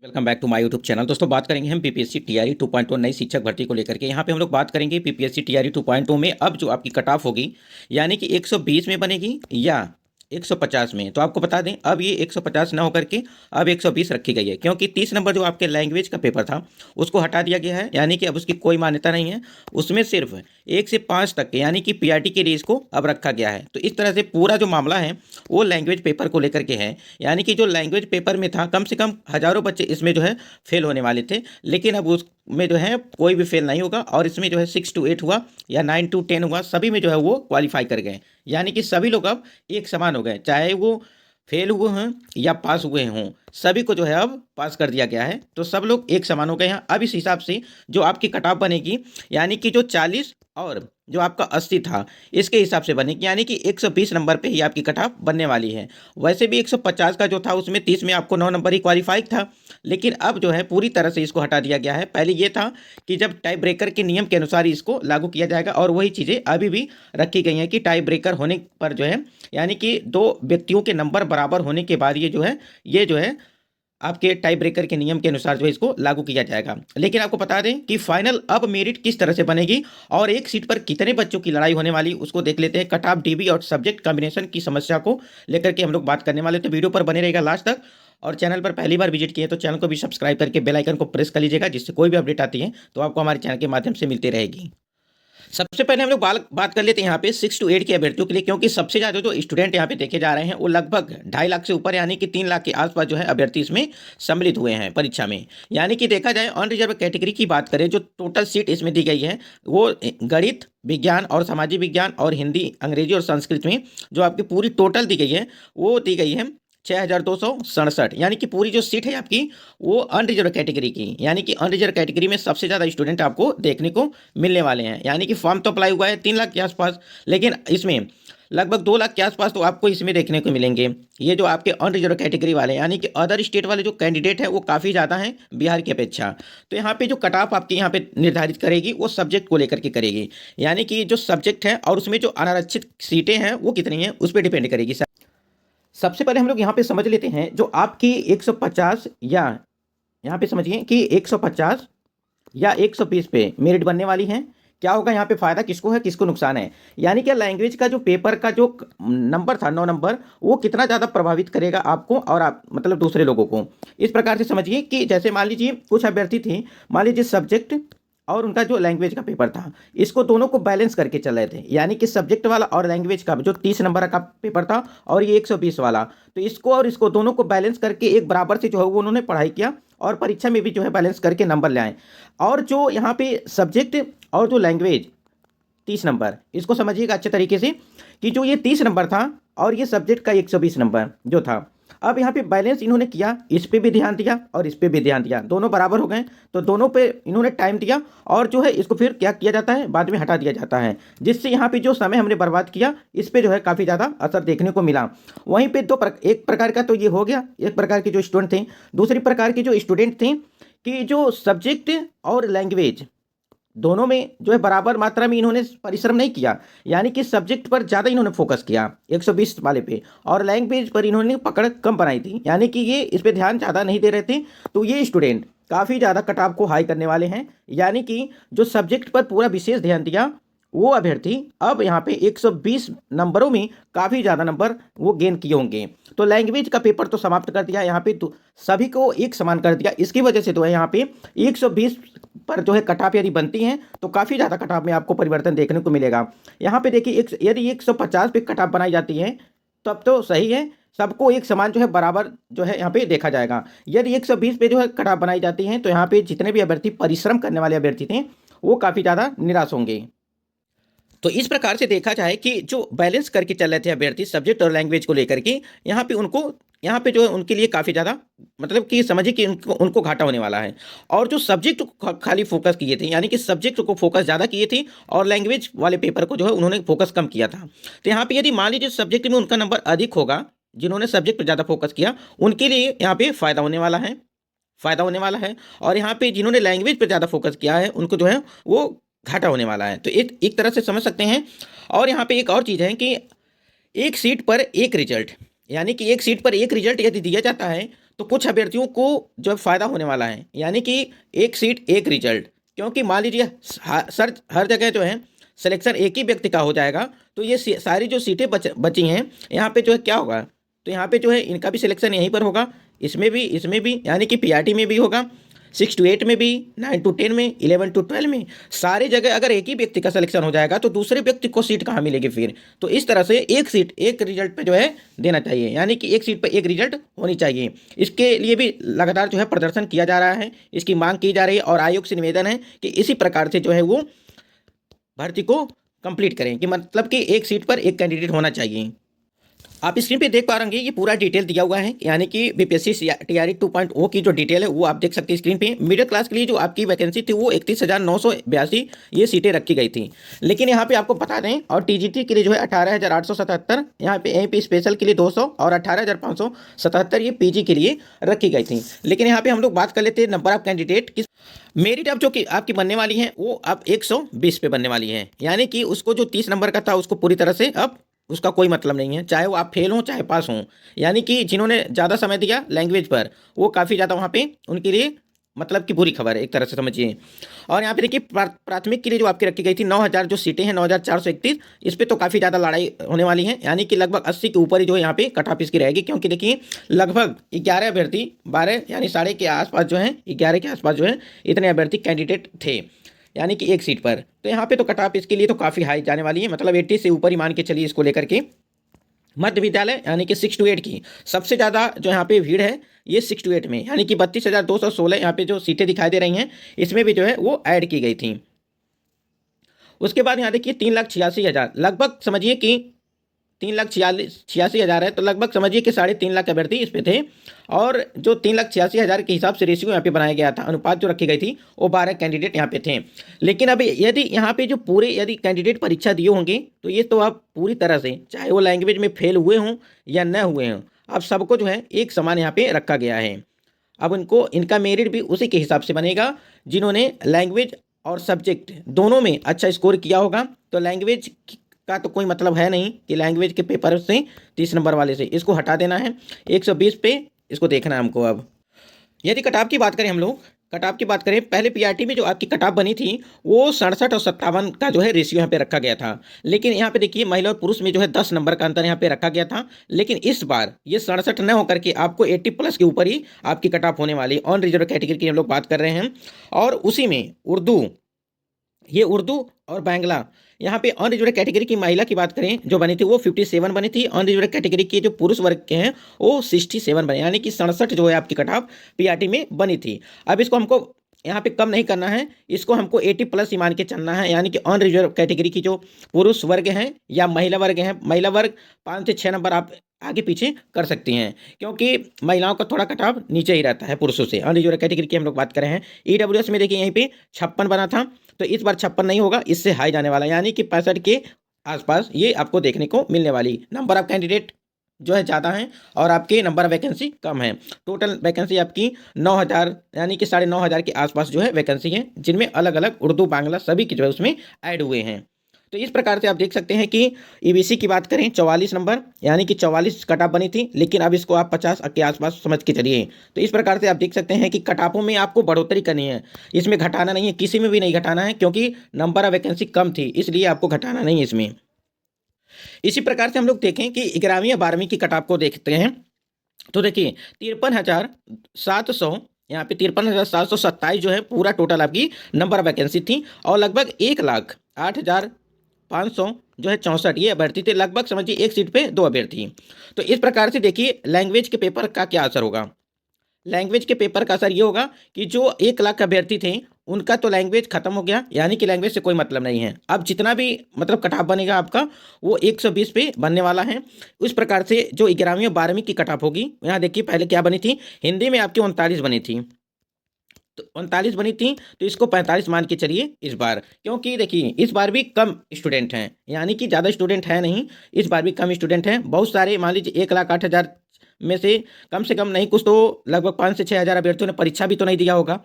Welcome back to my YouTube channel. दोस्तों बात करेंगे हम पीपीएससी टीआरई 2.0 नई शिक्षक भर्ती को लेकर के। यहाँ पे हम लोग बात करेंगे पीपीएससी टीआरई 2.0 में अब जो आपकी कट ऑफ होगी यानी कि 120 में बनेगी या 150 में। तो आपको बता दें अब ये 150 ना होकर के अब 120 रखी गई है, क्योंकि 30 नंबर जो आपके लैंग्वेज का पेपर था उसको हटा दिया गया है, यानी कि अब उसकी कोई मान्यता नहीं है। उसमें सिर्फ 1 से 5 तक यानी कि पीआरटी के लिए इसको अब रखा गया है। तो इस तरह से पूरा जो मामला है वो लैंग्वेज पेपर को लेकर के है, यानी कि जो लैंग्वेज पेपर में था कम से कम हज़ारों बच्चे इसमें जो है फेल होने वाले थे, लेकिन अब उसमें जो है कोई भी फेल नहीं होगा। और इसमें जो है 6 to 8 हुआ या 9 to 10 हुआ, सभी में जो है वो क्वालिफाई कर गए, यानी कि सभी लोग अब एक समान हो गए, चाहे वो फेल हुए हैं या पास हुए हों, सभी को जो है अब पास कर दिया गया है। तो सब लोग एक समान हो गए हैं। अब इस हिसाब से जो आपकी कट ऑफ बनेगी यानी कि जो 40 और जो आपका 80 था इसके हिसाब से बनेगी, यानी कि 120 नंबर पे ही आपकी कट ऑफ बनने वाली है। वैसे भी 150 का जो था उसमें 30 में आपको 9 नंबर ही क्वालिफाई था, लेकिन अब जो है पूरी तरह से इसको हटा दिया गया है। पहले ये था कि जब टाई ब्रेकर के नियम के अनुसार ही इसको लागू किया जाएगा, और वही चीज़ें अभी भी रखी गई हैं कि टाई ब्रेकर होने पर जो है यानी कि दो व्यक्तियों के नंबर बराबर होने के बाद ये जो है आपके टाई ब्रेकर के नियम के अनुसार जो है इसको लागू किया जाएगा। लेकिन आपको बता दें कि फाइनल अब मेरिट किस तरह से बनेगी और एक सीट पर कितने बच्चों की लड़ाई होने वाली उसको देख लेते हैं। कट ऑफ डीबी और सब्जेक्ट कॉम्बिनेशन की समस्या को लेकर के हम लोग बात करने वाले, तो वीडियो पर बने रहेगा लास्ट तक। और चैनल पर पहली बार विजिट किए तो चैनल को भी सब्सक्राइब करके बेल आइकन को प्रेस कर लीजिएगा, जिससे कोई भी अपडेट आती है तो आपको हमारे चैनल के माध्यम से मिलती रहेगी। सबसे पहले हम लोग बात कर लेते हैं यहाँ पे 6 to 8 के अभ्यर्थियों के लिए, क्योंकि सबसे ज़्यादा जो स्टूडेंट यहाँ पे देखे जा रहे हैं वो लगभग 2.5 लाख से ऊपर यानी कि 3 लाख के आसपास जो है अभ्यर्थी इसमें सम्मिलित हुए हैं परीक्षा में। यानी कि देखा जाए अनरिजर्व कैटेगरी की बात करें, जो टोटल सीट इसमें दी गई है वो गणित, विज्ञान और सामाजिक विज्ञान और हिंदी, अंग्रेजी और संस्कृत में जो आपकी पूरी टोटल दी गई है वो दी गई है 6267, यानी कि पूरी जो सीट है आपकी वो अनरिजर्व कैटेगरी की, यानी कि अनरिजर्व कैटेगरी में सबसे ज़्यादा स्टूडेंट आपको देखने को मिलने वाले हैं। यानी कि फॉर्म तो अप्लाई हुआ है 3 लाख के आसपास, लेकिन इसमें लगभग 2 लाख के आसपास तो आपको इसमें देखने को मिलेंगे। ये जो आपके अनरिजर्व कैटेगरी वाले यानी कि अदर स्टेट वाले जो कैंडिडेट है वो काफ़ी ज़्यादा हैं बिहार की अपेक्षा। तो यहाँ पे जो कट ऑफ आपकी यहाँ पे निर्धारित करेगी वो सब्जेक्ट को लेकर के करेगी, यानी कि जो सब्जेक्ट है और उसमें जो अनारक्षित सीटें हैं वो कितनी हैं उस पर डिपेंड करेगी। सबसे पहले हम लोग यहाँ पे समझ लेते हैं जो आपकी 150 या यहाँ पे समझिए कि 150 या 120 पे मेरिट बनने वाली है। क्या होगा यहाँ पे फायदा किसको है किसको नुकसान है, यानी कि लैंग्वेज का जो पेपर का जो नंबर था 9 नंबर वो कितना ज़्यादा प्रभावित करेगा आपको और आप मतलब दूसरे लोगों को। इस प्रकार से समझिए कि जैसे मान लीजिए कुछ अभ्यर्थी थे, मान लीजिए सब्जेक्ट और उनका जो लैंग्वेज का पेपर था इसको दोनों को बैलेंस करके चल रहे थे, यानी कि सब्जेक्ट वाला और लैंग्वेज का जो 30 नंबर का पेपर था और ये 120 वाला, तो इसको और इसको दोनों को बैलेंस करके एक बराबर से जो है वो उन्होंने पढ़ाई किया और परीक्षा में भी जो है बैलेंस करके नंबर ले आए। और जो यहाँ पे सब्जेक्ट और जो लैंग्वेज 30 नंबर, इसको समझिएगा अच्छे तरीके से कि जो ये 30 नंबर था और ये सब्जेक्ट का 120 नंबर जो था, अब यहाँ पे बैलेंस इन्होंने किया, इस पे भी ध्यान दिया और इस पे भी ध्यान दिया, दोनों बराबर हो गए तो दोनों पे इन्होंने टाइम दिया और जो है इसको फिर क्या किया जाता है बाद में हटा दिया जाता है, जिससे यहाँ पे जो समय हमने बर्बाद किया इस पे जो है काफ़ी ज़्यादा असर देखने को मिला। वहीं पे एक प्रकार का तो ये हो गया, एक प्रकार के जो स्टूडेंट थे, दूसरी प्रकार के जो स्टूडेंट थे कि जो सब्जेक्ट और लैंग्वेज दोनों में जो है बराबर मात्रा में इन्होंने परिश्रम नहीं किया, यानी कि सब्जेक्ट पर ज़्यादा इन्होंने फोकस किया 120 वाले पे और लैंग्वेज पर इन्होंने पकड़ कम बनाई थी, यानी कि ये इस पे ध्यान ज़्यादा नहीं दे रहे थे। तो ये स्टूडेंट काफ़ी ज़्यादा कट ऑफ को हाई करने वाले हैं, यानी कि जो सब्जेक्ट पर पूरा विशेष ध्यान दिया वो अभ्यर्थी अब यहाँ पे 120 नंबरों में काफ़ी ज़्यादा नंबर वो गेन किए होंगे। तो लैंग्वेज का पेपर तो समाप्त कर दिया यहाँ पे, तो सभी को एक समान कर दिया। इसकी वजह से तो है यहाँ पे 120 पर जो है कट ऑफ यदि बनती हैं तो काफ़ी ज़्यादा कट ऑफ में आपको परिवर्तन देखने को मिलेगा। यहाँ पे देखिए यदि 150 पे कट ऑफ बनाई जाती है तब तो सही है, सबको एक समान जो है बराबर जो है यहाँ पे देखा जाएगा। यदि 120 पे जो है कट ऑफ बनाई जाती है तो यहाँ पे जितने भी अभ्यर्थी परिश्रम करने वाले अभ्यर्थी थे वो काफ़ी ज़्यादा निराश होंगे। तो इस प्रकार से देखा जाए कि जो बैलेंस करके चल रहे थे अभ्यर्थी सब्जेक्ट और लैंग्वेज को लेकर के, यहाँ पे उनको यहाँ पे जो है उनके लिए काफ़ी ज़्यादा मतलब कि समझिए कि उनको घाटा होने वाला है। और जो सब्जेक्ट को खाली फोकस किए थे, यानी कि सब्जेक्ट को फोकस ज़्यादा किए थे और लैंग्वेज वाले पेपर को जो है उन्होंने फोकस कम किया था, तो यहाँ पे यदि मान लीजिए सब्जेक्ट में उनका नंबर अधिक होगा, जिन्होंने सब्जेक्ट पर ज़्यादा फोकस किया उनके लिए यहाँ पे फ़ायदा होने वाला है, फ़ायदा होने वाला है। और यहाँ पे जिन्होंने लैंग्वेज पर ज़्यादा फोकस किया है उनको जो है वो घाटा होने वाला है। तो एक तरह से समझ सकते हैं। और यहाँ पे एक और चीज़ है कि एक सीट पर एक रिजल्ट, यानी कि एक सीट पर एक रिजल्ट यदि दिया जाता है तो कुछ अभ्यर्थियों को जो है फ़ायदा होने वाला है, यानी कि एक सीट एक रिजल्ट। क्योंकि मान लीजिए सर हर जगह जो है सिलेक्शन एक ही व्यक्ति का हो जाएगा, तो ये सारी जो सीटें बची हैं यहाँ पे जो है क्या होगा, तो यहाँ पे जो है इनका भी सिलेक्शन यहीं पर होगा, इसमें भी यानी कि पीआरटी में भी होगा, 6 to 8 में भी, 9 to 10 में, 11 to 12 में, सारी जगह अगर एक ही व्यक्ति का सिलेक्शन हो जाएगा तो दूसरे व्यक्ति को सीट कहाँ मिलेगी फिर। तो इस तरह से एक सीट एक रिजल्ट पे जो है देना चाहिए, यानी कि एक सीट पे एक रिजल्ट होनी चाहिए। इसके लिए भी लगातार जो है प्रदर्शन किया जा रहा है, इसकी मांग की जा रही है और आयोग से निवेदन है कि इसी प्रकार से जो है वो भर्ती को कंप्लीट करें, कि मतलब कि एक सीट पर एक कैंडिडेट होना चाहिए। आप स्क्रीन पे देख पा रहे हैं ये पूरा डिटेल दिया हुआ है, यानी कि बीपीएससी टीआरई 2.0 की जो डिटेल है वो आप देख सकते हैं स्क्रीन पे। मिडिल क्लास के लिए जो आपकी वैकेंसी थी वो 31,982 ये सीटें रखी गई थी। लेकिन यहाँ पे आपको बता दें, और टीजीटी के लिए जो है 18,877, यहाँ पे एमपी स्पेशल के लिए 200 और 18,577 ये पीजी के लिए रखी गई थी। लेकिन यहाँ पे हम लोग बात कर लेते हैं नंबर ऑफ कैंडिडेट की। मेरिट अब जो कि आपकी बनने वाली है वो अब 120 पे बनने वाली है, यानी कि उसको जो 30 नंबर का था उसको पूरी तरह से अब उसका कोई मतलब नहीं है, चाहे वो आप फेल हों चाहे पास हों। यानी कि जिन्होंने ज़्यादा समय दिया लैंग्वेज पर वो काफ़ी ज़्यादा वहाँ पे उनके लिए मतलब कि बुरी खबर है एक तरह से समझिए। और यहाँ पे देखिए प्राथमिक के लिए जो आपकी रखी गई थी 9,000 जो सीटें हैं 9,431, इस पर तो काफ़ी ज़्यादा लड़ाई होने वाली है, यानी कि लगभग 80 के ऊपर ही जो है यहाँ पे कट ऑफ इसकी रहेगी। क्योंकि देखिए लगभग 11 अभ्यर्थी 12 यानी साढ़े के आसपास जो है 11 के आसपास जो है इतने अभ्यर्थी कैंडिडेट थे, यानी कि एक सीट पर। तो यहाँ पे तो कट ऑफ इसके लिए तो काफ़ी हाई जाने वाली है, मतलब 80 से ऊपर ही मान के चलिए इसको लेकर के। मध्य विद्यालय यानी कि 6 to 8 की सबसे ज़्यादा जो यहाँ पे भीड़ है ये 6 to 8 में, यानी कि 32,216 यहाँ पे जो सीटें दिखाई दे रही हैं इसमें भी जो है वो ऐड की गई थी। उसके बाद यहाँ देखिए 3,86,000 लगभग समझिए कि 3,86,000 है, तो लगभग समझिए कि 3.5 लाख अभ्यर्थी इस पे थे। और जो 3,86,000 के हिसाब से रेशियो यहाँ पे बनाया गया था, अनुपात जो रखी गई थी वो 12 कैंडिडेट यहाँ पे थे। लेकिन अब यदि यहाँ पे जो पूरे यदि कैंडिडेट परीक्षा दिए होंगे तो ये तो आप पूरी तरह से चाहे वो लैंग्वेज में फेल हुए हों या न हुए हों, अब सबको जो है एक समान यहाँ पे रखा गया है। अब उनको इनका मेरिट भी उसी के हिसाब से बनेगा, जिन्होंने लैंग्वेज और सब्जेक्ट दोनों में अच्छा स्कोर किया होगा। तो लैंग्वेज का तो कोई मतलब है नहीं कि लैंग्वेज के पेपर से 30 नंबर वाले से इसको हटा देना है, 120 पे इसको देखना है हमको। अब यदि कटाव की बात करें, हम लोग कटाव की बात करें, पहले पीआरटी में जो आपकी कटाव बनी थी वो 67 और 57 का जो है रेशियो यहाँ पे रखा गया था। लेकिन यहाँ पे देखिए महिला और पुरुष में जो है 10 नंबर का अंतर यहाँ पे रखा गया था। लेकिन इस बार ये 67 न होकर के आपको 80+ के ऊपर ही आपकी कटाव होने वाली। ऑन रिजर्व कैटेगरी की हम लोग बात कर रहे हैं, और उसी में उर्दू, ये उर्दू और बांग्ला, यहाँ पे अन रिजर्व कैटेगरी की महिला की बात करें जो बनी थी वो 57 बनी थी। अन रिजर्व कैटेगरी के जो पुरुष वर्ग के हैं वो 67 बने, यानी कि 67 जो है आपकी कटाव पीआरटी में बनी थी। अब इसको हमको यहाँ पे कम नहीं करना है, इसको हमको 80+ ही मान के चलना है। यानी कि अन रिजर्व कैटेगरी की जो पुरुष वर्ग हैं या महिला वर्ग हैं, महिला वर्ग 5 से 6 नंबर आप आगे पीछे कर सकती हैं, क्योंकि महिलाओं का थोड़ा कटाव नीचे ही रहता है पुरुषों से। अन रिजर्व कैटेगरी की हम लोग बात कर रहे हैं। ईडब्ल्यूएस में देखिए यहीं पे 56 बना था, तो इस बार 56 नहीं होगा, इससे हाई जाने वाला, यानी कि 65 के आसपास ये आपको देखने को मिलने वाली। नंबर ऑफ कैंडिडेट जो है ज़्यादा हैं और आपके नंबर ऑफ वैकेंसी कम है। टोटल वैकेंसी आपकी 9,000 यानी कि 9,500 के आसपास जो है वैकेंसी है, जिनमें अलग अलग उर्दू बांग्ला सभी की जो है उसमें ऐड हुए हैं। तो इस प्रकार से आप देख सकते हैं कि ईबीसी की बात करें 44 नंबर यानी कि 44 कटाप बनी थी, लेकिन अब इसको आप 50 के आसपास समझ के चलिए। तो इस प्रकार से आप देख सकते हैं कि कटापों में आपको बढ़ोतरी करनी है, इसमें घटाना नहीं है, किसी में भी नहीं घटाना है, क्योंकि नंबर ऑफ वैकेंसी कम थी इसलिए आपको घटाना नहीं है इसमें। इसी प्रकार से हम लोग देखें कि 11वीं या 12वीं की कटाप को देखते हैं, तो देखिए 53,700 यहाँ पे 53,727 जो है पूरा टोटल आपकी नंबर ऑफ वैकेंसी थी, और लगभग 1,08,500 जो है 64 ये अभ्यर्थी थे। लगभग समझिए एक सीट पे 2 अभ्यर्थी। तो इस प्रकार से देखिए लैंग्वेज के पेपर का क्या असर होगा। लैंग्वेज के पेपर का असर ये होगा कि जो 1 लाख अभ्यर्थी थे उनका तो लैंग्वेज खत्म हो गया, यानी कि लैंग्वेज से कोई मतलब नहीं है। अब जितना भी मतलब कट ऑफ बनेगा आपका वो 120 पे बनने वाला है। उस प्रकार से जो 11वीं और 12वीं की कट ऑफ होगी, यहाँ देखिए पहले क्या बनी थी, हिंदी में आपकी 39 बनी थी, तो 39 बनी थी, तो इसको 45 मान के चलिए इस बार, क्योंकि देखिए इस बार भी कम स्टूडेंट हैं, यानी कि ज़्यादा स्टूडेंट है नहीं, इस बार भी कम स्टूडेंट हैं। बहुत सारे मान लीजिए 1,08,000 में से कम नहीं कुछ तो लगभग 5 से 6 हज़ार अभ्यर्थियों ने परीक्षा भी तो नहीं दिया होगा।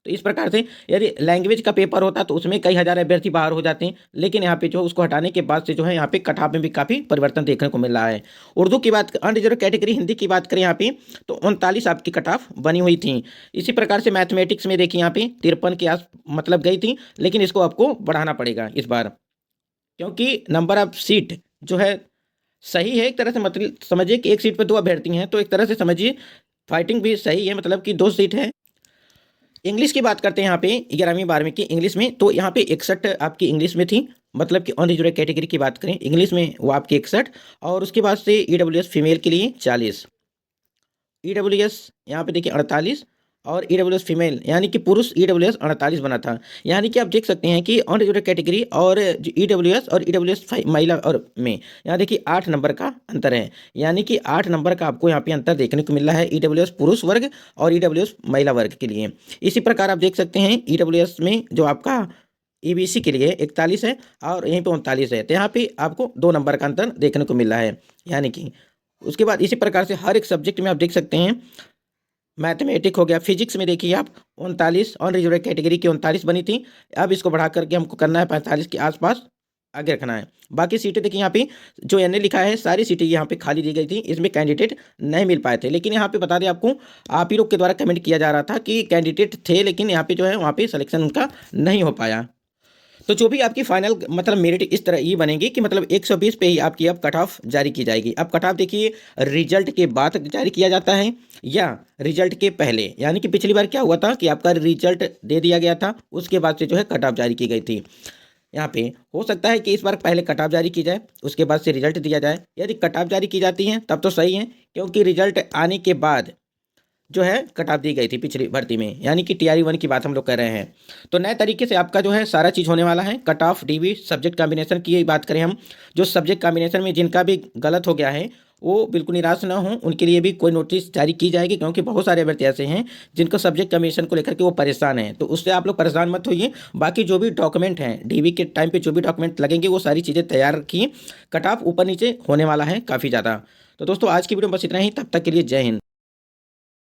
तो इस प्रकार से यदि लैंग्वेज का पेपर होता तो उसमें कई हज़ार अभ्यर्थी बाहर हो जाते हैं, लेकिन यहाँ पे जो उसको हटाने के बाद से जो है यहाँ पे कट ऑफ में भी काफ़ी परिवर्तन देखने को मिल रहा है। उर्दू की बात, अनरिजर्व कैटेगरी हिंदी की बात करें यहाँ पे तो 39 आपकी कट ऑफ बनी हुई थी। इसी प्रकार से मैथमेटिक्स में देखिए यहाँ पे 53 के आस मतलब गई थी, लेकिन इसको आपको बढ़ाना पड़ेगा इस बार, क्योंकि नंबर ऑफ सीट जो है सही है एक तरह से, मतलब समझिए कि एक सीट पर 2 अभ्यर्थी हैं, तो एक तरह से समझिए फाइटिंग भी सही है, मतलब कि 2 सीट है। इंग्लिश की बात करते हैं यहाँ पे 11वीं 12वीं की इंग्लिश में, तो यहाँ पे 61 आपकी इंग्लिश में थी, मतलब कि अनरिजर्व कैटेगरी की बात करें इंग्लिश में वो आपकी 61, और उसके बाद से ईडब्ल्यूएस फीमेल के लिए 40, ईडब्ल्यूएस यहाँ पे देखिए 48, और ईडब्ल्यूएस फीमेल यानी कि पुरुष ईडब्ल्यूएस 48 बना था। यानी कि आप देख सकते हैं कि अनरिजर्व कैटेगरी और ईडब्ल्यूएस और ईडब्ल्यूएस महिला और में यहाँ देखिए 8 नंबर का अंतर है, यानी कि 8 नंबर का आपको यहाँ पे अंतर देखने को मिल रहा है ईडब्ल्यूएस पुरुष वर्ग और ईडब्ल्यूएस महिला वर्ग के लिए। इसी प्रकार आप देख सकते हैं ईडब्ल्यूएस में जो आपका ईबीसी के लिए 41 है और यहीं पे 39 है, तो यहाँ पे आपको 2 नंबर का अंतर देखने को मिल रहा है। यानी कि उसके बाद इसी प्रकार से हर एक सब्जेक्ट में आप देख सकते हैं, मैथमेटिक हो गया, फिजिक्स में देखिए आप 39 और रिजर्व कैटेगरी की 39 बनी थी, अब इसको बढ़ा करके हमको करना है 45 के आसपास आगे रखना है। बाकी सीटें देखिए यहाँ पे जो एनए लिखा है सारी सीटें यहाँ पे खाली दी गई थी, इसमें कैंडिडेट नहीं मिल पाए थे, लेकिन यहाँ पे बता दें आपको, आप ही लोग के द्वारा कमेंट किया जा रहा था कि कैंडिडेट थे, लेकिन यहाँ पे जो है वहाँ पे सिलेक्शन उनका नहीं हो पाया। तो जो भी आपकी फाइनल मतलब मेरिट इस तरह ये बनेगी कि मतलब 120 पे ही आपकी अब कट ऑफ जारी की जाएगी। अब कट ऑफ देखिए रिजल्ट के बाद जारी किया जाता है या रिजल्ट के पहले, यानी कि पिछली बार क्या हुआ था कि आपका रिजल्ट दे दिया गया था, उसके बाद से जो है कट ऑफ जारी की गई थी। यहाँ पे हो सकता है कि इस बार पहले कट ऑफ जारी की जाए, उसके बाद से रिजल्ट दिया जाए। यदि कट ऑफ जारी की जाती है तब तो सही है, क्योंकि रिजल्ट आने के बाद जो है कट ऑफ दी गई थी पिछली भर्ती में, यानी कि टीआरई 1 की बात हम लोग कर रहे हैं। तो नए तरीके से आपका जो है सारा चीज़ होने वाला है। Cut off dB subject combination की बात करें हम, जो सब्जेक्ट कॉम्बिनेशन में जिनका भी गलत हो गया है वो बिल्कुल निराश ना हो, उनके लिए भी कोई नोटिस जारी की जाएगी, क्योंकि बहुत सारे अभ्यर्थी ऐसे हैं जिनको सब्जेक्ट कमीशन को लेकर के वो परेशान हैं। तो उससे आप लोग परेशान मत होइए। बाकी जो भी डॉक्यूमेंट हैं डीबी के टाइम पे जो भी डॉक्यूमेंट लगेंगे वो सारी चीज़ें तैयार रखिए। कट ऑफ ऊपर नीचे होने वाला है काफ़ी ज़्यादा। तो दोस्तों आज की वीडियो में बस इतना ही, तब तक के लिए जय हिंद।